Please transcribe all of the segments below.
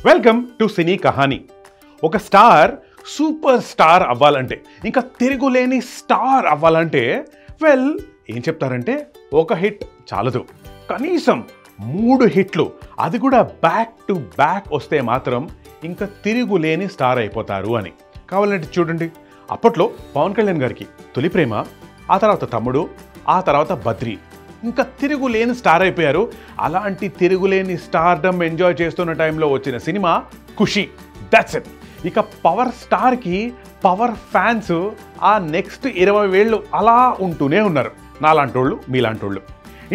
Welcome to సినీ కహానీ. ఒక star super star అవ్వాలంటే, ఇంకా తిరుగులేని స్టార్ అవ్వాలంటే ఏం చెప్తారంటే ఒక హిట్ చాలదు, కనీసం 3 హిట్లు, అది కూడా బ్యాక్ టు బ్యాక్ వస్తే మాత్రం ఇంకా తిరుగులేని స్టార్ అయిపోతారు అని. కావాలంటే చూడండి, అప్పట్లో పవన్ కళ్యాణ్ గారికి తొలి ప్రేమ, ఆ తర్వాత తమ్ముడు, ఆ తర్వాత బద్రి, ఇంకా తిరుగులేని స్టార్ అయిపోయారు. అలాంటి తిరుగులేని స్టార్డమ్ ఎంజాయ్ చేస్తున్న టైంలో వచ్చిన సినిమా ఖుషి. That's it. ఇక పవర్ స్టార్కి పవర్ ఫ్యాన్స్ ఆ నెక్స్ట్ 20 ఏళ్ళు అలా ఉంటూనే ఉన్నారు, నాలాంటోళ్ళు మీలాంటోళ్ళు.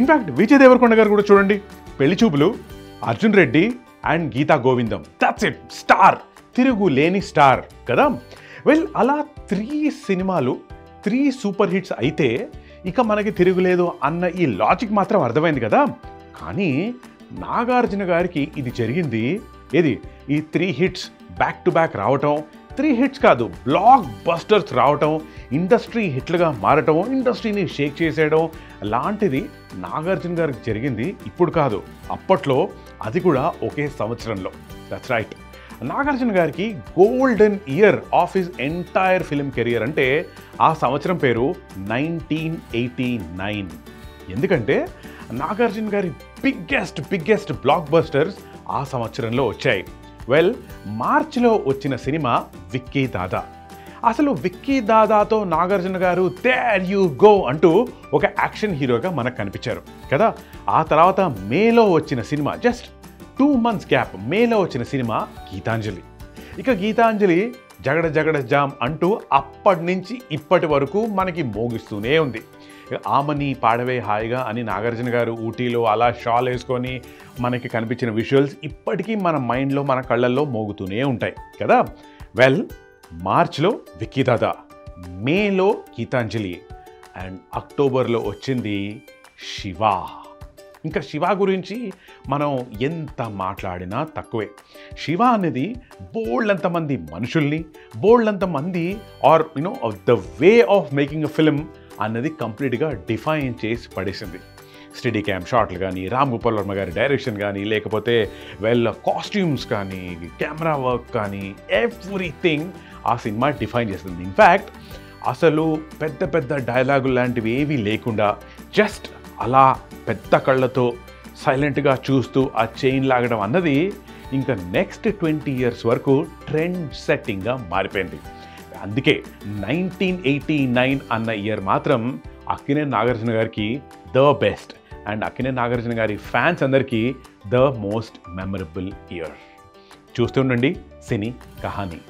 ఇన్ఫ్యాక్ట్ విజయ్ దేవరకొండ గారు కూడా చూడండి, Pelli Choopulu, Arjun Reddy and Geetha Govindam. That's it, star, తిరుగులేని స్టార్ కదా. అలా 3 సినిమాలు 3 సూపర్ హిట్స్ అయితే ఇక మనకి తిరుగులేదు అన్న ఈ లాజిక్ మాత్రం అర్థమైంది కదా. కానీ నాగార్జున గారికి ఇది జరిగింది ఏది, ఈ 3 హిట్స్ బ్యాక్ టు బ్యాక్ రావటం, 3 హిట్స్ కాదు బ్లాక్ బస్టర్స్ రావటం, ఇండస్ట్రీ హిట్లుగా మారటం, ఇండస్ట్రీని షేక్ చేసేయడం లాంటిది నాగార్జున గారికి జరిగింది ఇప్పుడు కాదు, అప్పట్లో, అది కూడా ఒకే సంవత్సరంలో. That's right. నాగార్జున గారికి golden year of his entire film career అంటే ఆ సంవత్సరం పేరు 1989. ఎందుకంటే నాగార్జున గారి బిగ్గెస్ట్ బ్లాక్ బస్టర్స్ ఆ సంవత్సరంలో వచ్చాయి. మార్చిలో వచ్చిన సినిమా విక్కీ దాదా. అసలు విక్కీ దాదాతో నాగార్జున గారు దేర్ యూ గో అంటూ ఒక యాక్షన్ హీరోగా మనకు కనిపించారు కదా. ఆ తర్వాత మేలో వచ్చిన సినిమా, జస్ట్ 2 months గ్యాప్, మేలో వచ్చిన సినిమా గీతాంజలి. ఇక గీతాంజలి జగడ జామ్ అంటూ అప్పటి నుంచి ఇప్పటి వరకు మనకి మోగిస్తూనే ఉంది. ఆమని పాడవే హాయిగా అని నాగార్జున గారు ఊటీలో అలా షాల్ వేసుకొని మనకి కనిపించిన విజువల్స్ ఇప్పటికీ మన మైండ్లో, మన కళ్ళల్లో మోగుతూనే ఉంటాయి కదా. మార్చ్లో విక్కీ దాదా, మేలో గీతాంజలి అండ్ అక్టోబర్లో వచ్చింది శివ. ఇంకా శివ గురించి మనం ఎంత మాట్లాడినా తక్కువే. శివ అనేది బోల్డంతమంది మనుషుల్ని, బోల్డంతమంది or the way of making a film అన్నది కంప్లీట్గా డిఫైన్ చేసి పడేసింది. స్టడీ క్యామ్ షాట్లు కానీ, రామ్ గోపాల్ వర్మ గారి డైరెక్షన్ కానీ, లేకపోతే కాస్ట్యూమ్స్ కానీ, కెమెరా వర్క్ కానీ, ఎవ్రీథింగ్ ఆ సినిమా డిఫైన్ చేస్తుంది. ఇన్ఫ్యాక్ట్ అసలు పెద్ద డైలాగులు లాంటివి ఏవీ లేకుండా జస్ట్ అలా పెద్ద కళ్ళతో సైలెంట్గా చూస్తూ ఆ చైన్ లాగడం అన్నది ఇంకా నెక్స్ట్ 20 years వరకు ట్రెండ్ సెట్టింగ్గా మారిపోయింది. అందుకే 1989 అన్న ఇయర్ మాత్రం అక్కినేని నాగార్జున గారికి the best, and Akkineni Nagarjuna గారి ఫ్యాన్స్ అందరికీ ద మోస్ట్ మెమరబుల్ ఇయర్. చూస్తుండండి సినీ కహానీ.